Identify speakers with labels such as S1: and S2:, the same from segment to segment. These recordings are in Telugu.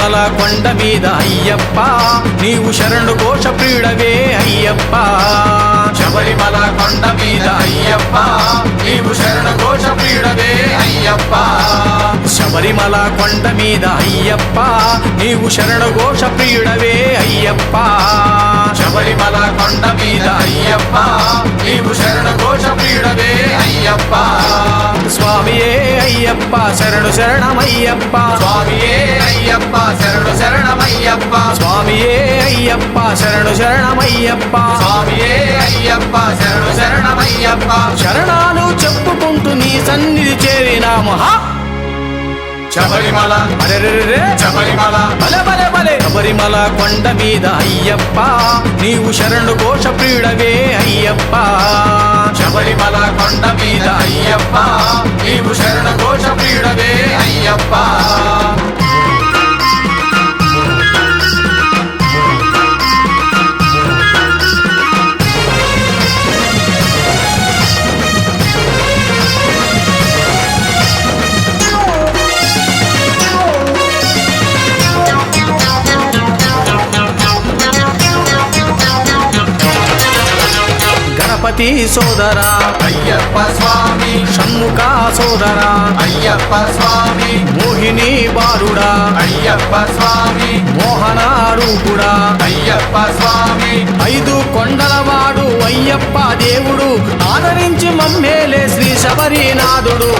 S1: శబరిమల కొండ మీద అయ్యప్ప నీవు శరణు ఘోష ప్రియుడవే అయ్యప్ప శబరిమల కొండ మీద అయ్యప్ప నీవు శరణు ఘోష ప్రియుడవే అయ్యప్ప శబరిమల కొండ మీద అయ్యప్ప నీవు శరణు ఘోష ప్రియుడవే అయ్యప్ప శబరిమల కొండ మీద అయ్యప్ప నీవు శరణు ఘోష ప్రియుడవే అయ్యప్ప స్వామియే అయ్యప్ప శరణు శరణమయ్యప్ప స్వామియే అయ్యప్ప శరణు శరణమయ్యప్ప స్వామియే అయ్యప్ప శరణు శరణమయ్యప్ప స్వామియే అయ్యప్ప శరణు శరణమయ్యప్ప శరణాలు చెప్పుకుంటూ నీ సన్నిధి చేరినాము శబరిమల అరెరెరె శబరిమల బలె బలె బలె శబరిమల కొండ మీద అయ్యప్ప నీవు శరణు ఘోష ప్రియుడవే అయ్యప్ప శబరిమల కొండ మీద అయ్యప్ప నీవు శరణు ఘోష ప్రియుడవే అయ్యప్ప గణపతి సోదరా అయ్యప్ప స్వామి షణ్ముఖ సోదరా అయ్యప్ప స్వామి మోహిని బాలుడా అయ్యప్ప స్వామి మోహన రూపుడా అయ్యప్ప స్వామి ఐదు కొండలవాడు అయ్యప్ప దేవుడు ఆదరించి మమ్మేలే శ్రీ శబరినాథుడు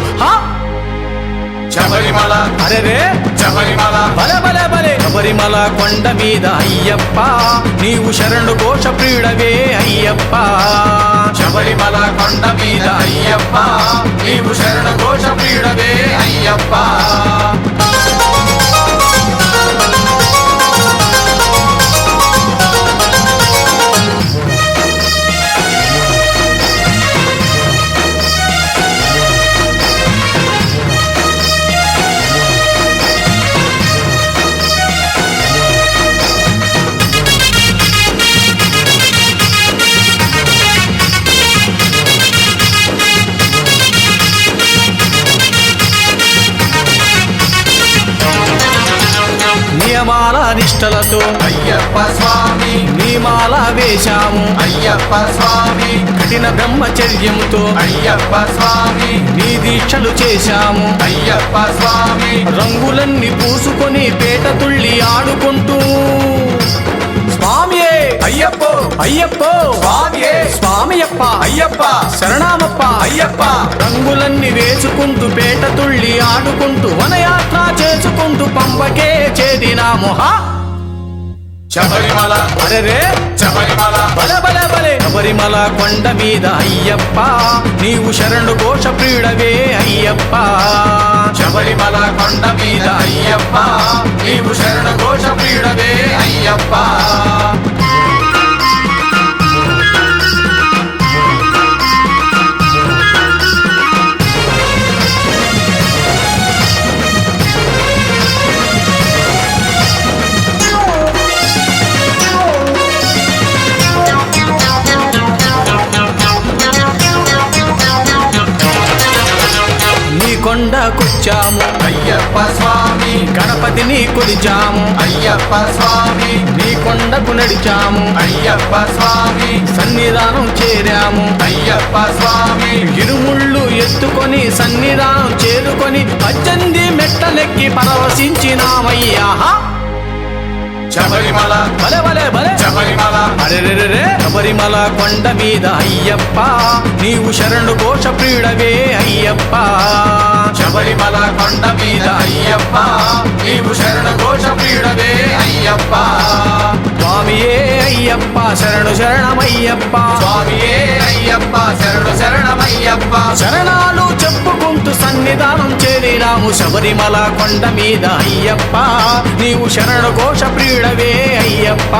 S1: శబరిమల అరెరే శబరిమల బలె బలె బలె శబరిమల కొండ మీద అయ్యప్ప నీవు శరణు ఘోష ప్రియుడవే అయ్యప్ప శబరిమల కొండ మీద అయ్యప్ప నీవు శరణు ఘోష ప్రియుడవే అయ్యప్ప నియమాల నిష్టలతో అయ్యప్ప స్వామి నియమాల వేశాము అయ్యప్ప స్వామి కఠిన బ్రహ్మచర్యంతో అయ్యప్ప స్వామి నీ దీక్షలు చేశాము అయ్యప్ప స్వామి రంగులన్నీ పూసుకొని పేట తుళ్ళి ఆడుకుంటూ స్వామియే అయ్యప్పో అయ్యప్పో స్వామియే స్వామియప్ప అయ్యప్ప శరణామప్ప అయ్యప్ప రంగులన్నీ వేసుకుంటూ పేట తుళ్ళి ఆడుకుంటూ వనయాత్ర చేసుకుంటూ పంపకే చేరినాము శబరిమల అరెరే శబరిమల బలె బలె బలె శబరిమల కొండ మీద అయ్యప్ప నీవు శరణు ఘోష ప్రియుడవే అయ్యప్ప శబరిమల కొండ మీద అయ్యప్ప నీవు శరణు ఘోష ప్రియుడవే అయ్యప్ప కొండకొచ్చాము అయ్యప్ప స్వామి గణపతిని కొలిచాము అయ్యప్ప స్వామి నీ కొండకు నడిచాము అయ్యప్ప స్వామి సన్నిధానం చేరాము అయ్యప్ప స్వామి ఇరుముళ్ళు ఎత్తుకొని సన్నిధానం చేరుకొని 18 మెట్టలెక్కి పరవశించినామయ్యా శబరిమల బలె బలె బలె శబరిమల అరెరెరె శబరిమల కొండ మీద అయ్యప్ప నీవు శరణు ఘోష ప్రియుడవే అయ్యప్ప శబరిమల కొండ మీద అయ్యప్ప నీవు శరణు ఘోష ప్రియుడవే అయ్యప్ప స్వామియే అయ్యప్ప శరణు శరణమయ్యప్ప స్వామియే అయ్యప్ప శరణు శరణమయ్యప్ప శరణాలు చెప్పుకుంటూ సన్నిధానం చేరినాము శబరిమల కొండ మీద అయ్యప్ప నీవు శరణు ఘోష ప్రియుడవే అయ్యప్ప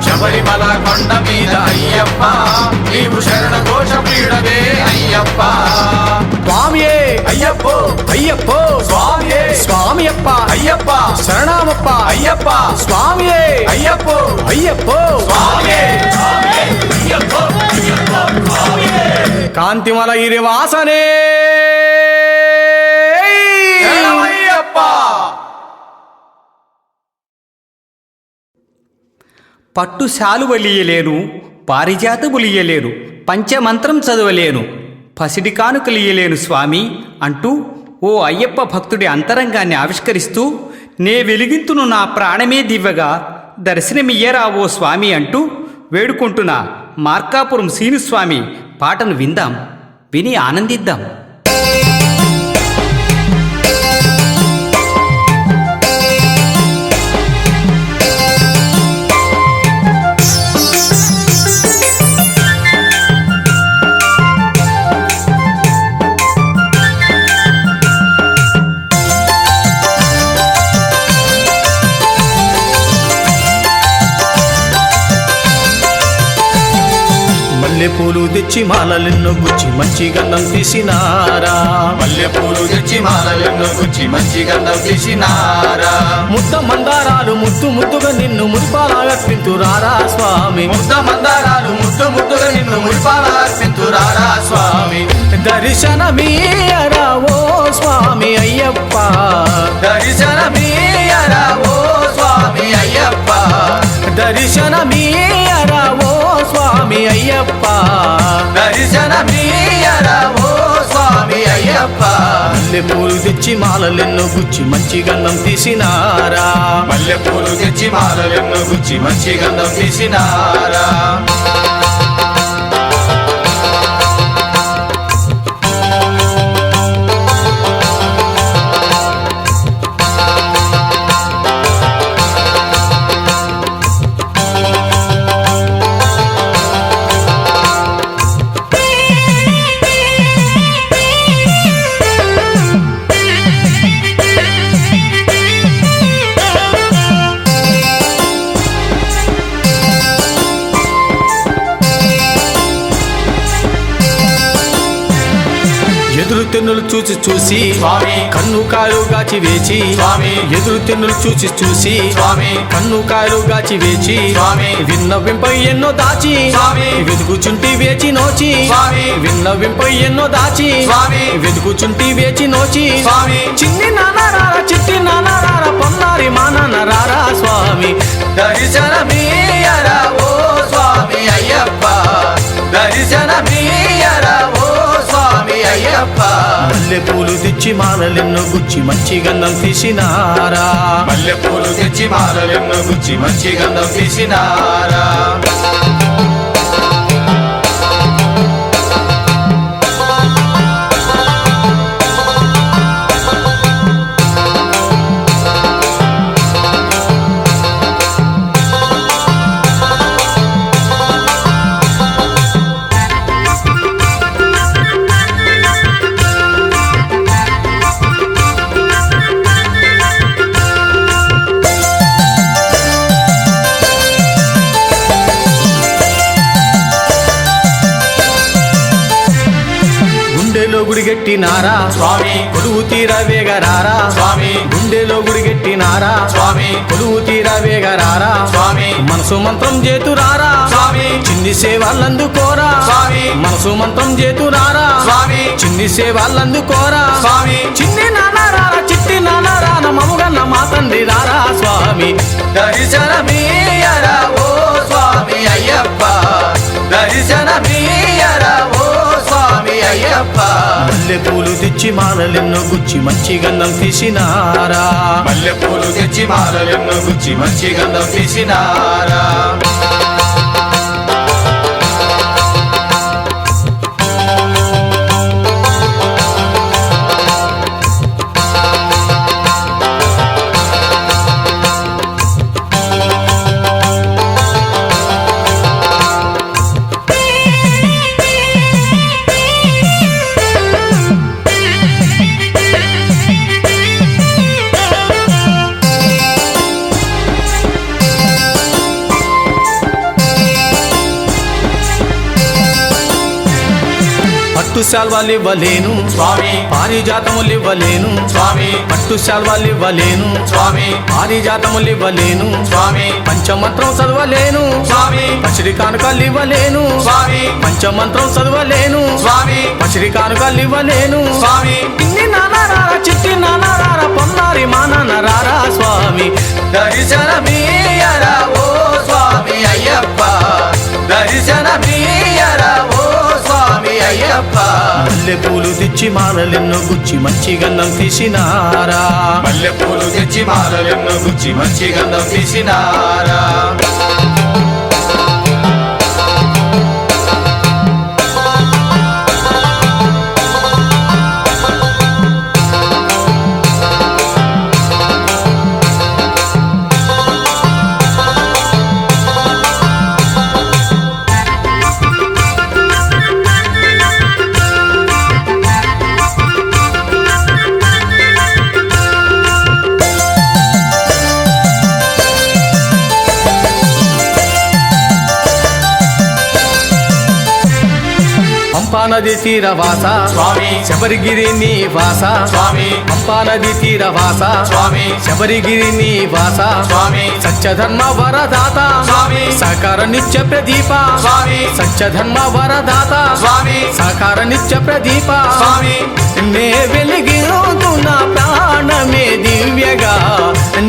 S1: శబరిమల కొండ మీద అయ్యప్ప నీవు శరణు ఘోష ప్రియుడవే అయ్యప్ప స్వామియే అయ్యప్పో అయ్యప్పో స్వామియే స్వామియప్ప అయ్యప్ప శరణమప్ప అయ్యప్ప స్వామియే అయ్యప్పో అయ్యప్పో స్వామియే అయ్యప్పో కాంతిమల ఇరి వాసనే
S2: పట్టు శాలువలియలేను, పారిజాతములియలేను, పంచమంత్రం చదవలేను, పసిడి కానుకలియలేను స్వామి అంటూ ఓ అయ్యప్ప భక్తుడి అంతరంగాన్ని ఆవిష్కరిస్తూ నే వెలిగింతును నా ప్రాణమే దివ్వగా దర్శనమియ్యరా ఓ స్వామి అంటూ వేడుకుంటున్న మార్కాపురం సీనుస్వామి పాటను విందాం, విని ఆనందిద్దాం.
S1: మల్లెపూలు తెచ్చి మాలలెన్నో గుచ్చి మంచి గంధం తీసినారా,
S3: మల్లెపూలు తెచ్చి మాలలెన్నో గుచ్చి మంచి గంధం తీసినారా,
S1: ముద్ద మందారాలు ముద్దు ముద్దుగా నిన్ను మురిపాలర్పింతురారా స్వామి,
S3: ముద్ద మందారాలు ముద్దు ముద్దుగా నిన్ను మురిపాలర్పింతురారా స్వామి,
S1: దర్శనమీయరా ఓ స్వామి అయ్యప్ప,
S3: దర్శనమీయరా ఓ స్వామి అయ్యప్ప,
S1: దర్శనమీయరా ఓ స్వామి అయ్యప్ప,
S3: దర్శనమీయరా ఓ స్వామి అయ్యప్ప,
S1: మల్లెపూలు తెచ్చి మాలలెన్నో గుచ్చి మంచి గంధం తీసినారా,
S3: మల్లెపూలు తెచ్చి మాలలెన్నో గుచ్చి మంచి గంధం తీసినారా,
S1: ఎదురు తెన్నులు చూసి చూసి
S3: స్వామి
S1: కన్ను కాయలు గాచి వేచి,
S3: స్వామి
S1: ఎదురు తెన్నులు చూసి చూసి
S3: స్వామి
S1: కన్ను కాయలు గాచి వేచి,
S3: స్వామి
S1: విన్నవింపై ఎన్నో దాచి,
S3: స్వామి
S1: వెతుకుచుంటి వేచి నోచి,
S3: స్వామి
S1: విన్నవింపై ఎన్నో దాచి,
S3: స్వామి
S1: వెతుకుచుంటి వేచి నోచి,
S3: స్వామి
S1: చిన్ని నానారారా చిట్టి నానారారా పొన్నారి మా నాన్నరారా స్వామి,
S3: దర్శనమీయరా ఓ స్వామి అయ్యప్ప, దర్శనమీయరా ఓ స్వామి అయ్యప్ప,
S1: మల్లెపూలు తెచ్చి మాలలెన్నో గుచ్చి మంచి గంధం తీసినారా,
S3: మల్లెపూలు తెచ్చి మాలలెన్నో గుచ్చి మంచి గంధం తీసినారా,
S1: గుండెలో గుడిగెట్టినారా
S3: స్వామి
S1: కొలువు తీరా వేగరారా,
S3: స్వామి
S1: గుండెలో గుడిగెట్టినారా
S3: స్వామి
S1: కొలువు తీరా వేగరారా,
S3: స్వామి
S1: మనసు మంత్రం చేతురారా,
S3: స్వామి
S1: చిన్ని సేవలందుకోరా,
S3: స్వామి
S1: మనసు మంత్రం చేతురారా,
S3: స్వామి
S1: చిన్ని సేవలందుకోరా,
S3: స్వామి
S1: చిన్ని నానారారా చిట్టి నానారాన మముగన్న మా తండ్రి రారా స్వామి,
S3: దర్శనమీయరా ఓ స్వామి అయ్యప్ప, దర్శనమీయరా ఓ స్వామి అయ్యప్ప,
S1: మల్లెపూలు తెచ్చి మాలలెన్నో గుచ్చి మంచి గంధం తీసినారా,
S3: మల్లెపూలు తెచ్చి మాలలెన్నో గుచ్చి మంచి గంధం తీసినారా,
S1: పట్టు శాల్వాలివ్వలేను
S3: స్వామి
S1: పారిజాతములివ్వలేను,
S3: స్వామి
S1: పట్టు శాల్వాలివ్వలేను
S3: స్వామి
S1: పారిజాతములివ్వలేను,
S3: స్వామి
S1: పంచమంత్రం చదవలేను,
S3: స్వామి
S1: పసిడి కానుకలివ్వలేను,
S3: స్వామి
S1: పంచమంత్రం చదవలేను,
S3: స్వామి
S1: పసిడి కానుకలివ్వలేను,
S3: స్వామి
S1: ఇన్ని నానారారా చిట్టి నానారారా పొన్నారి మా నాన్నరారా స్వామి,
S3: దర్శనమీయరా ఓ స్వామి అయ్యప్ప దర్శనమీయరా ఓ స్వామి అయ్యప్ప
S1: మల్లె పూలు తెచ్చి మాలలెన్నో గుచ్చి మంచి గంధం తీసినారా
S3: మల్లె పూలు తెచ్చి మాలలెన్నో గుచ్చి మంచి గంధం తీసినారా
S1: పంపానది తీరవాస
S3: స్వామి
S1: శబరిగిరి నివాస
S3: స్వామి
S1: పంపానది తీరవాస
S3: స్వామి
S1: శబరిగిరి నివాస
S3: స్వామి
S1: సత్యధర్మ వరదాత
S3: స్వామి
S1: సాకార నిత్య ప్రదీప
S3: స్వామి
S1: సత్యధర్మ వరదాత
S3: స్వామి
S1: సాకార నిత్య ప్రదీప
S3: స్వామి
S1: నే వెలిగిరుతున్న ప్రాణమే దివ్యగా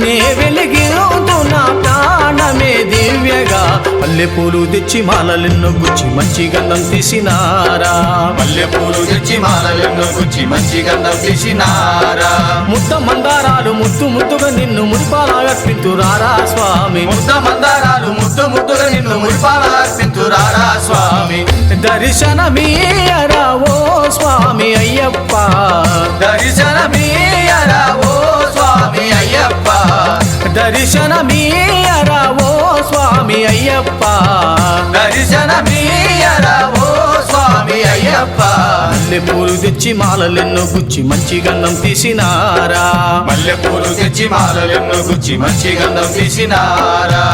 S1: నే వెలిగిరుతున్న ప్రాణమే దివ్యగా మల్లె పూలు తెచ్చి మాలలెన్నో గుచ్చి మంచి గంధం తీసినారా
S3: మల్లె పూలు తెచ్చి మాలలెన్నో గుచ్చి మంచి గంధం తీసినారా
S1: ముద్ద మందారాలు ముద్దు ముద్దుగా నిన్ను మురిపాలర్పింతురారా స్వామి
S3: ముద్ద మందారాలు ముద్దు ముద్దుగా నిన్ను మురిపాలర్పింతురారా స్వామి
S1: దర్శనమీయరా ఓ స్వామి అయ్యప్ప
S3: దర్శనమీయరా ఓ స్వామి అయ్యప్ప
S1: దర్శనమీయరా ఓ స్వామి అయ్యప్ప
S3: దర్శనమీయరా ఓ స్వామి అయ్యప్ప
S1: మల్లె పూలు తెచ్చి మాలలెన్నో గుచ్చి మంచి గంధం తీసినారా
S3: మల్లె పూలు తెచ్చి మాలలెన్నో గుచ్చి మంచి గంధం తీసినారా